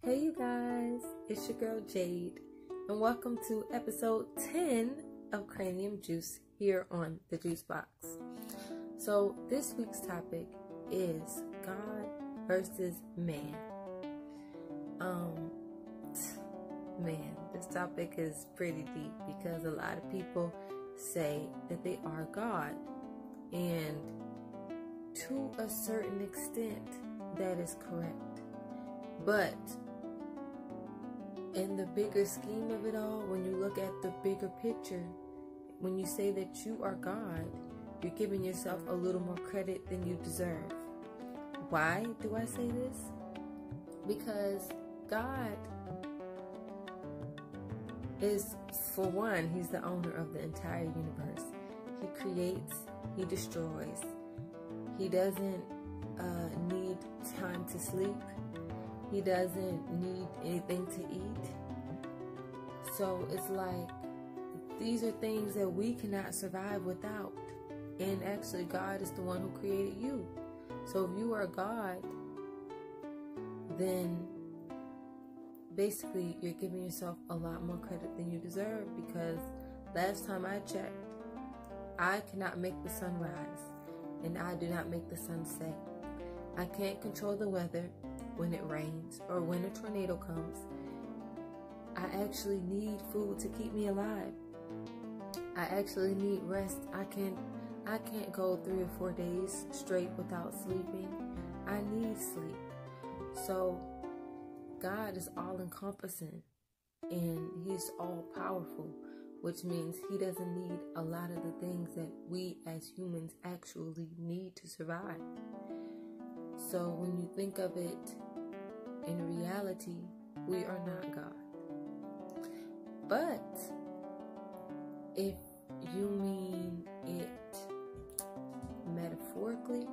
Hey you guys, it's your girl Jade, and welcome to episode 10 of Cranium Juice here on the Juice Box. So this week's topic is God versus man. Man, this topic is pretty deep because a lot of people say that they are God, and to a certain extent that is correct. But in the bigger scheme of it all, when you look at the bigger picture, when you say that you are God, you're giving yourself a little more credit than you deserve. Why do I say this? Because God is, for one, He's the owner of the entire universe. He creates, He destroys. He doesn't need time to sleep. He doesn't need anything to eat. So it's like, these are things that we cannot survive without. And actually, God is the one who created you. So if you are God, then basically you're giving yourself a lot more credit than you deserve, because last time I checked, I cannot make the sun rise, and I do not make the sun set. I can't control the weather when it rains or when a tornado comes. I actually need food to keep me alive. I actually need rest. I can't go 3 or 4 days straight without sleeping. I need sleep. So God is all encompassing, and He's all powerful, which means He doesn't need a lot of the things that we as humans actually need to survive. So when you think of it, in reality, we are not God. But if you mean it metaphorically,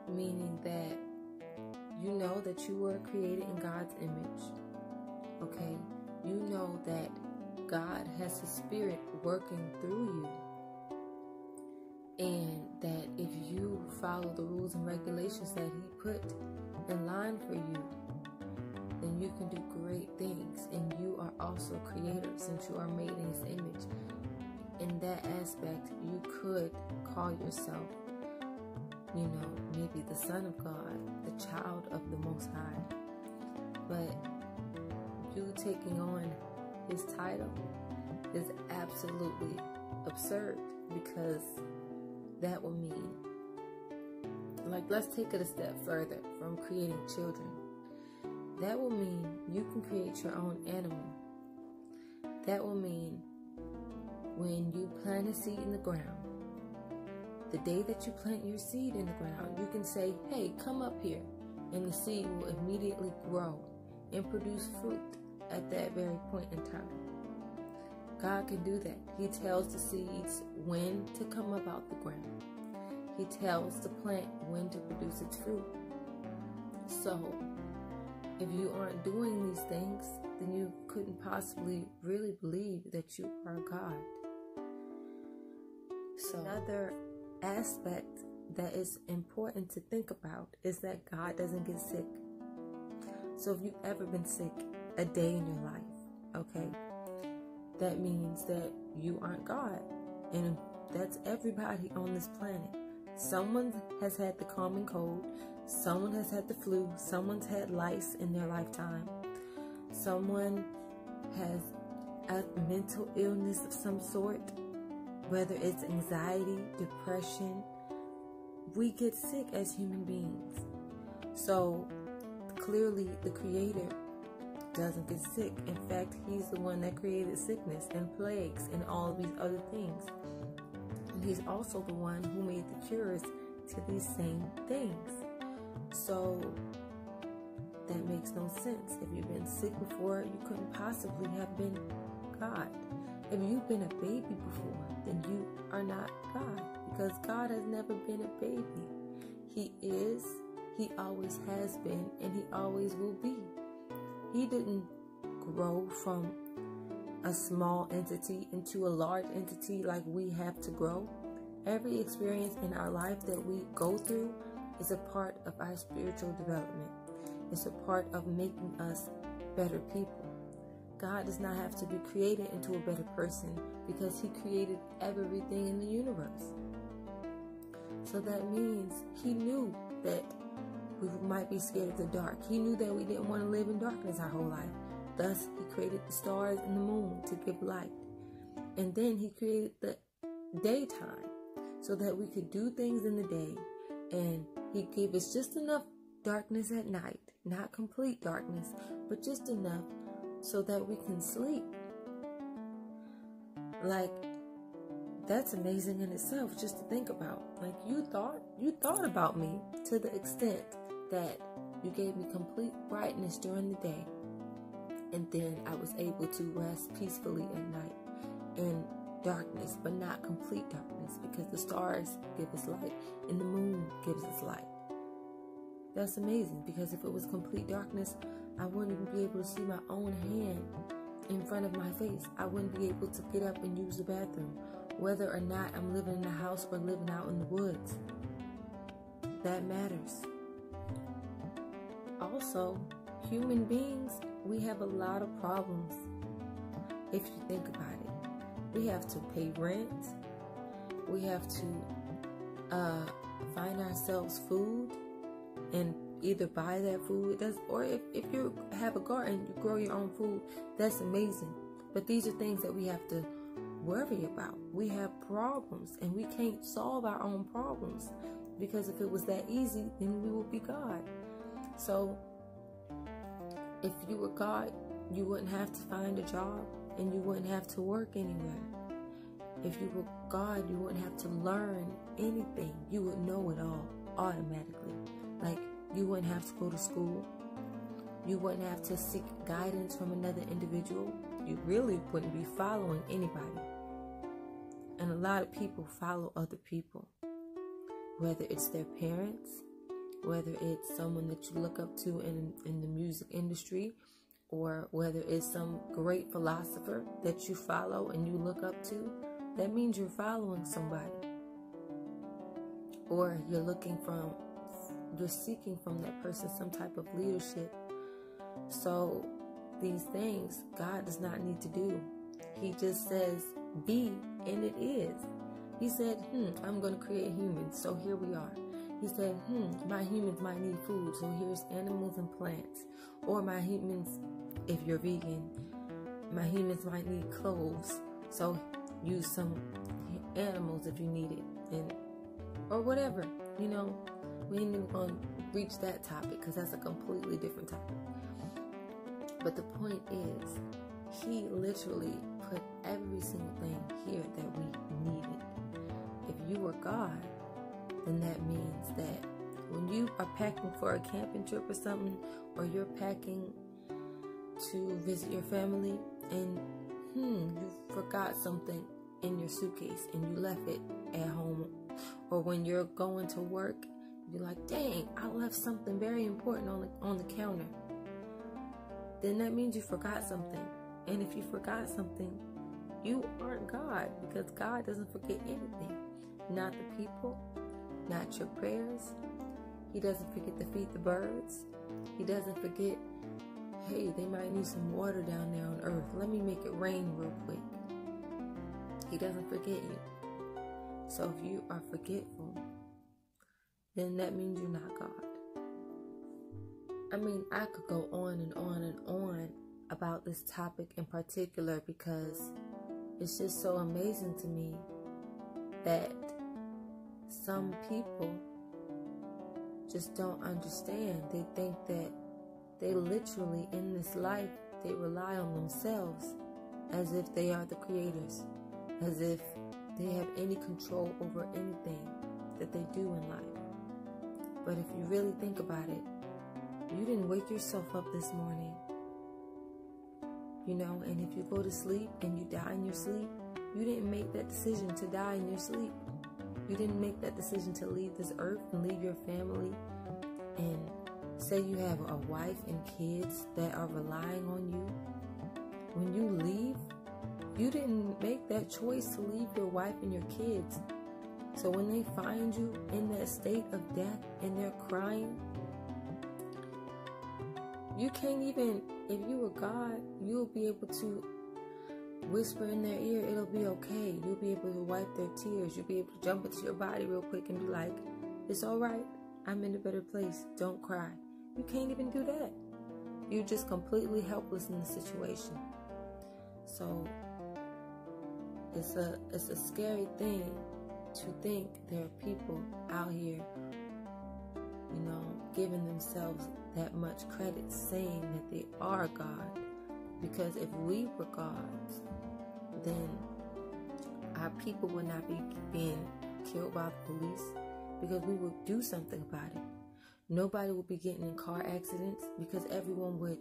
meaning that you know that you were created in God's image, okay? You know that God has His Spirit working through you, and that if you follow the rules and regulations that He put in line for you, then you can do great things. And you are also creator, since you are made in His image. In that aspect, you could call yourself, maybe the Son of God, the child of the Most High. But you taking on His title is absolutely absurd, because that will mean, let's take it a step further from creating children. That will mean you can create your own animal. That will mean when you plant a seed in the ground, the day that you plant your seed in the ground, you can say, hey, come up here, and the seed will immediately grow and produce fruit at that very point in time. God can do that. He tells the seeds when to come up out the ground. He tells the plant when to produce its fruit. So if you aren't doing these things, then you couldn't possibly really believe that you are God. So another aspect that is important to think about is that God doesn't get sick. So if you've ever been sick a day in your life, okay, that means that you aren't God. And that's everybody on this planet. Someone has had the common cold. Someone has had the flu. Someone's had lice in their lifetime. Someone has a mental illness of some sort, whether it's anxiety, depression. We get sick as human beings. So clearly the Creator doesn't get sick. In fact, He's the one that created sickness and plagues and all of these other things. And He's also the one who made the cures to these same things. So that makes no sense. If you've been sick before, you couldn't possibly have been God. If you've been a baby before, then you are not God, because God has never been a baby. He is, He always has been, and He always will be. He didn't grow from a small entity into a large entity like we have to grow. Every experience in our life that we go through is a part of our spiritual development. It's a part of making us better people. God does not have to be created into a better person because he created everything in the universe. So that means he knew that we might be scared of the dark. He knew that we didn't want to live in darkness our whole life. Thus, he created the stars and the moon to give light. And then he created the daytime so that we could do things in the day. And he gave us just enough darkness at night. Not complete darkness, but just enough so that we can sleep. Like, that's amazing in itself just to think about. Like, you thought about me to the extent that you gave me complete brightness during the day. And then I was able to rest peacefully at night in darkness, but not complete darkness, because the stars give us light and the moon gives us light. That's amazing, because if it was complete darkness, I wouldn't even be able to see my own hand in front of my face. I wouldn't be able to get up and use the bathroom, whether or not I'm living in a house or living out in the woods. That matters. Also, human beings, we have a lot of problems. If you think about it, we have to pay rent. We have to find ourselves food and either buy that food. Or if you have a garden, you grow your own food, that's amazing. But these are things that we have to worry about. We have problems and we can't solve our own problems, because if it was that easy, then we would be God. So if you were God, you wouldn't have to find a job and you wouldn't have to work anywhere. If you were God, you wouldn't have to learn anything. You would know it all automatically. Like, you wouldn't have to go to school. You wouldn't have to seek guidance from another individual. You really wouldn't be following anybody. And a lot of people follow other people, whether it's their parents, whether it's someone that you look up to in the music industry, or whether it's some great philosopher that you follow and you look up to. That means you're following somebody. Or you're seeking from that person some type of leadership. So these things God does not need to do. He just says, be, and it is. He said, I'm going to create humans, so here we are. He said, my humans might need food, so here's animals and plants. Or my humans, if you're vegan, my humans might need clothes, so use some animals if you need it, or whatever. We ain't even going to reach that topic because that's a completely different topic. But the point is, he literally put every single thing here that we needed. If you were God, then that means that when you are packing for a camping trip or something, or you're packing to visit your family and you forgot something in your suitcase and you left it at home, or when you're going to work, you're like, dang, I left something very important on the counter, then that means you forgot something. And if you forgot something, you aren't God, because God doesn't forget anything. Not the people, not your prayers. He doesn't forget to feed the birds. He doesn't forget, hey, they might need some water down there on earth. Let me make it rain real quick. He doesn't forget you. So if you are forgetful, then that means you're not God. I mean, I could go on and on and on about this topic in particular, because it's just so amazing to me that some people just don't understand. They think that they literally, in this life, they rely on themselves as if they are the creators, as if they have any control over anything that they do in life. But if you really think about it, you didn't wake yourself up this morning, and if you go to sleep and you die in your sleep, you didn't make that decision to die in your sleep. You didn't make that decision to leave this earth and leave your family, and say you have a wife and kids that are relying on you. When you leave, you didn't make that choice to leave your wife and your kids. So when they find you in that state of death and they're crying, You can't even, if you were God, you'll be able to whisper in their ear, it'll be okay. You'll be able to wipe their tears. You'll be able to jump into your body real quick and be like, it's all right. I'm in a better place. Don't cry. You can't even do that. You're just completely helpless in the situation. So it's a scary thing to think there are people out here, giving themselves that much credit, saying that they are God. Because if we were gods, then our people would not be being killed by the police, because we would do something about it. Nobody would be getting in car accidents, because everyone would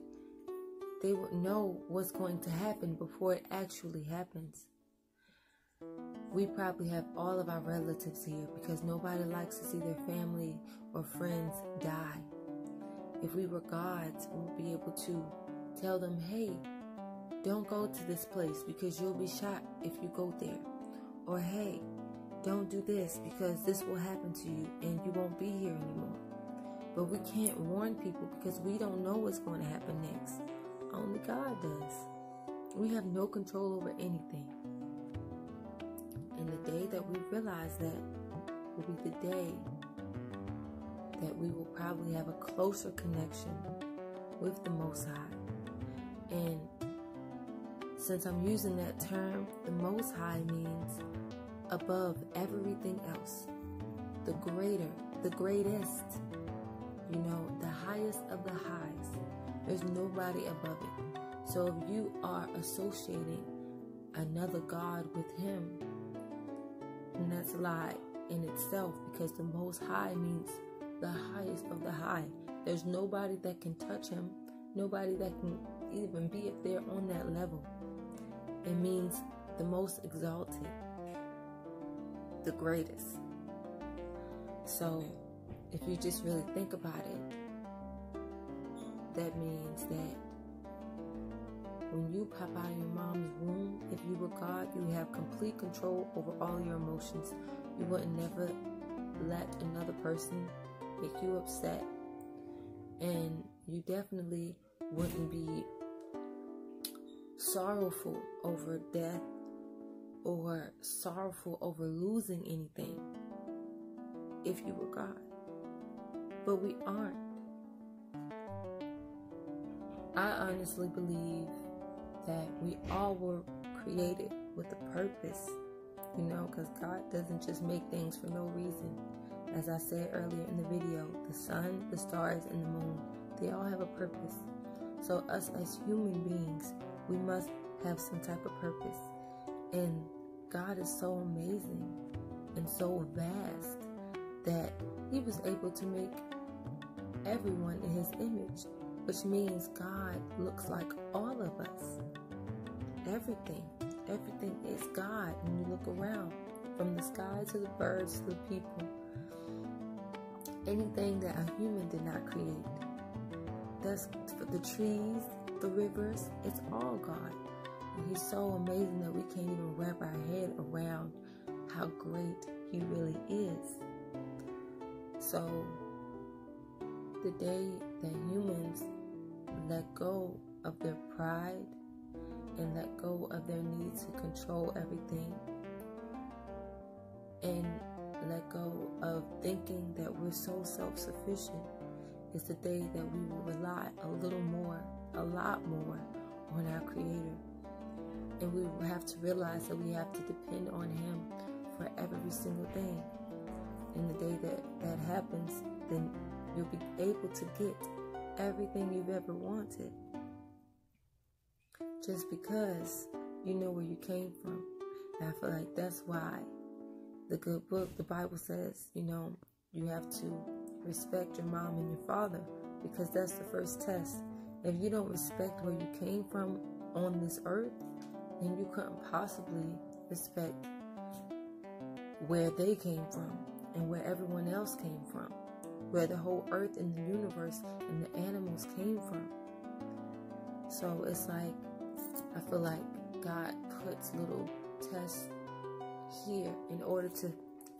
know what's going to happen before it actually happens. We probably have all of our relatives here because nobody likes to see their family or friends die. If we were gods, we would be able to tell them, hey, don't go to this place because you'll be shot if you go there. Or hey, don't do this because this will happen to you and you won't be here anymore. But we can't warn people because we don't know what's going to happen next. Only God does. We have no control over anything. And the day that we realize that will be the day that we will probably have a closer connection with the Most High. And since I'm using that term, the Most High means above everything else. The greater, the greatest, the highest of the highs. There's nobody above it. So if you are associating another God with Him, and that's a lie in itself, because the Most High means the highest of the high. There's nobody that can touch Him, nobody that can even be up there on that level. It means the most exalted, the greatest. So if you just really think about it, that means that when you pop out of your mom's womb, if you were God, you would have complete control over all your emotions. You would never let another person make you upset. And you definitely wouldn't be sorrowful over death or sorrowful over losing anything if you were God. But we aren't. I honestly believe that we all were created with a purpose, because God doesn't just make things for no reason. As I said earlier in the video, the sun, the stars, and the moon, they all have a purpose. So us as human beings, we must have some type of purpose. And God is so amazing and so vast that He was able to make everyone in His image, which means God looks like all of us. Everything is God when you look around, from the sky to the birds to the people. Anything that a human did not create, that's for the trees, the rivers, it's all God. And He's so amazing that we can't even wrap our head around how great He really is. So the day that humans let go of their pride and let go of their need to control everything, and let go of thinking that we're so self-sufficient, is the day that we will rely a lot more on our Creator. And we will have to realize that we have to depend on Him for every single thing. And the day that happens, then you'll be able to get everything you've ever wanted, just because you know where you came from. And I feel like that's why the good book, the Bible says, you have to respect your mom and your father, because that's the first test. If you don't respect where you came from on this earth, then you couldn't possibly respect where they came from and where everyone else came from, where the whole earth and the universe and the animals came from. So it's like, I feel like God puts little tests here in order to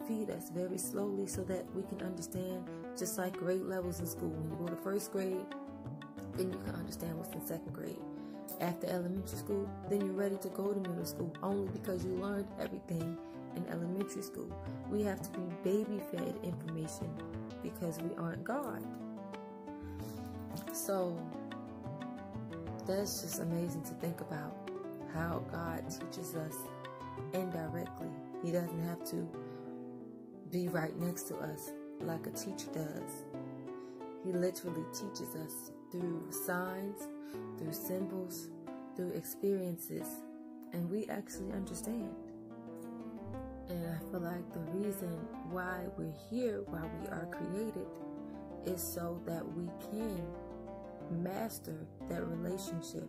feed us very slowly so that we can understand, just like grade levels in school. When you go to first grade, then you can understand what's in second grade. After elementary school, then you're ready to go to middle school, only because you learned everything in elementary school. We have to be baby-fed information because we aren't God. So that's just amazing to think about how God teaches us indirectly. He doesn't have to be right next to us like a teacher does. He literally teaches us through signs, through symbols, through experiences, and we actually understand. And I feel like the reason why we're here, why we are created, is so that we can master that relationship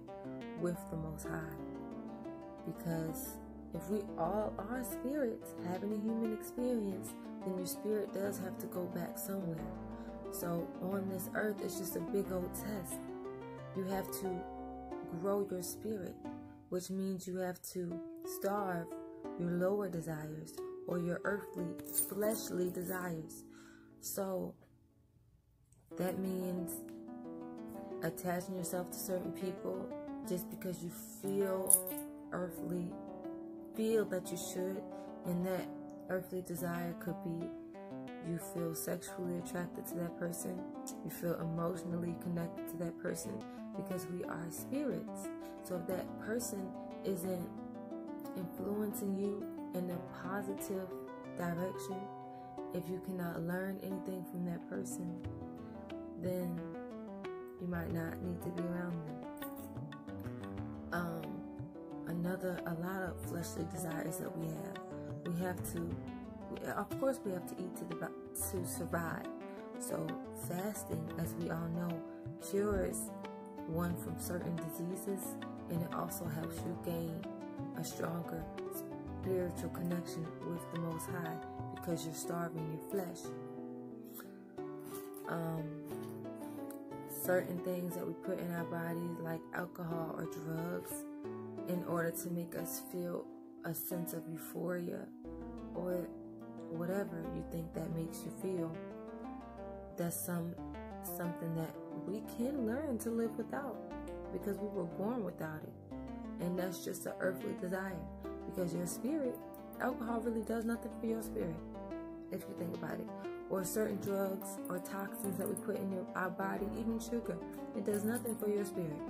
with the Most High. Because if we all are spirits having a human experience, then your spirit does have to go back somewhere. So on this earth, it's just a big old test. You have to grow your spirit, which means you have to starve your lower desires or your earthly, fleshly desires. So that means attaching yourself to certain people just because you feel that you should, and that earthly desire could be you feel sexually attracted to that person, you feel emotionally connected to that person, because we are spirits. So if that person isn't influencing you in a positive direction, if you cannot learn anything from that person, then you might not need to be around them. A lot of fleshly desires that we have to, of course we have to eat to survive. So fasting, as we all know, cures one from certain diseases, and it also helps you gain a stronger spiritual connection with the Most High because you're starving your flesh. Certain things that we put in our bodies, like alcohol or drugs, in order to make us feel a sense of euphoria or whatever you think that makes you feel, that's something that we can learn to live without, because we were born without it. And that's just an earthly desire, because your spirit, alcohol really does nothing for your spirit, if you think about it. Or certain drugs or toxins that we put in our body, even sugar, it does nothing for your spirit.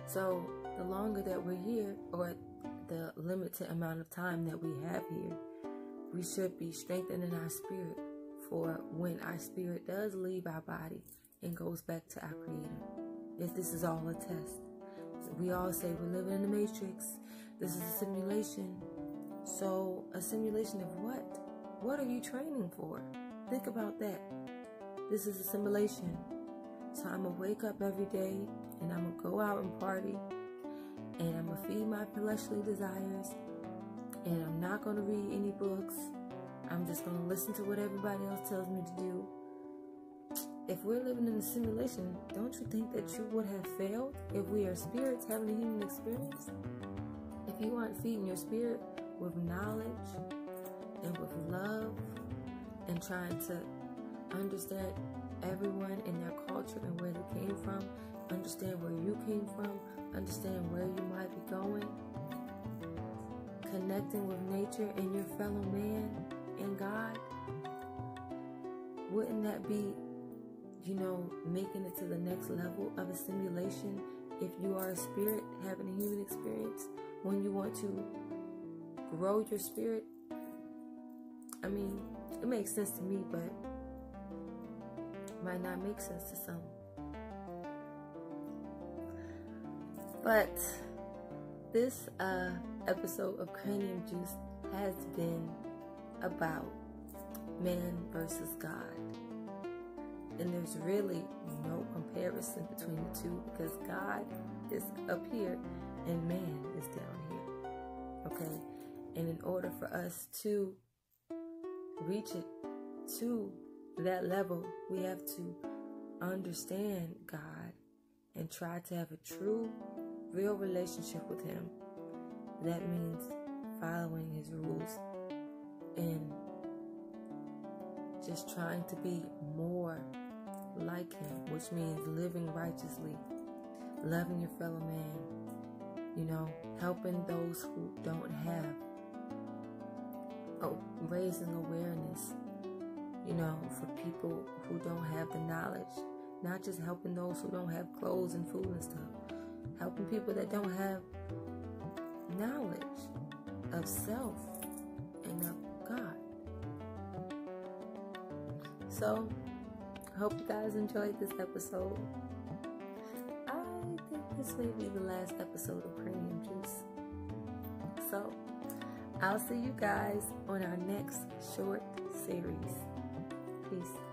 So the longer that we're here, or the limited amount of time that we have here, we should be strengthening our spirit for when our spirit does leave our body and goes back to our Creator. If this is all a test. We all say we're living in the Matrix. This is a simulation. So a simulation of what? What are you training for? Think about that. This is a simulation. So I'm going to wake up every day and I'm going to go out and party, and I'm going to feed my fleshly desires, and I'm not going to read any books. I'm just going to listen to what everybody else tells me to do. If we're living in a simulation, don't you think that you would have failed if we are spirits having a human experience? If you aren't feeding your spirit with knowledge and with love and trying to understand everyone and their culture and where they came from, understand where you came from, understand where you might be going, connecting with nature and your fellow man and God, wouldn't that be, making it to the next level of a simulation if you are a spirit having a human experience? When you want to grow your spirit, I mean, it makes sense to me, but might not make sense to some. But this episode of Cranium Juice has been about man versus God. And there's really no comparison between the two, because God is up here and man is down here. Okay? And in order for us to reach it to that level, we have to understand God and try to have a true, real relationship with Him. That means following His rules and just trying to be more like Him, which means living righteously, loving your fellow man, helping those who don't have, raising awareness, for people who don't have the knowledge, not just helping those who don't have clothes and food and stuff, helping people that don't have knowledge of self and of God. So, I hope you guys enjoyed this episode. I think this may be the last episode of Cranium Juice. So, I'll see you guys on our next short series. Peace.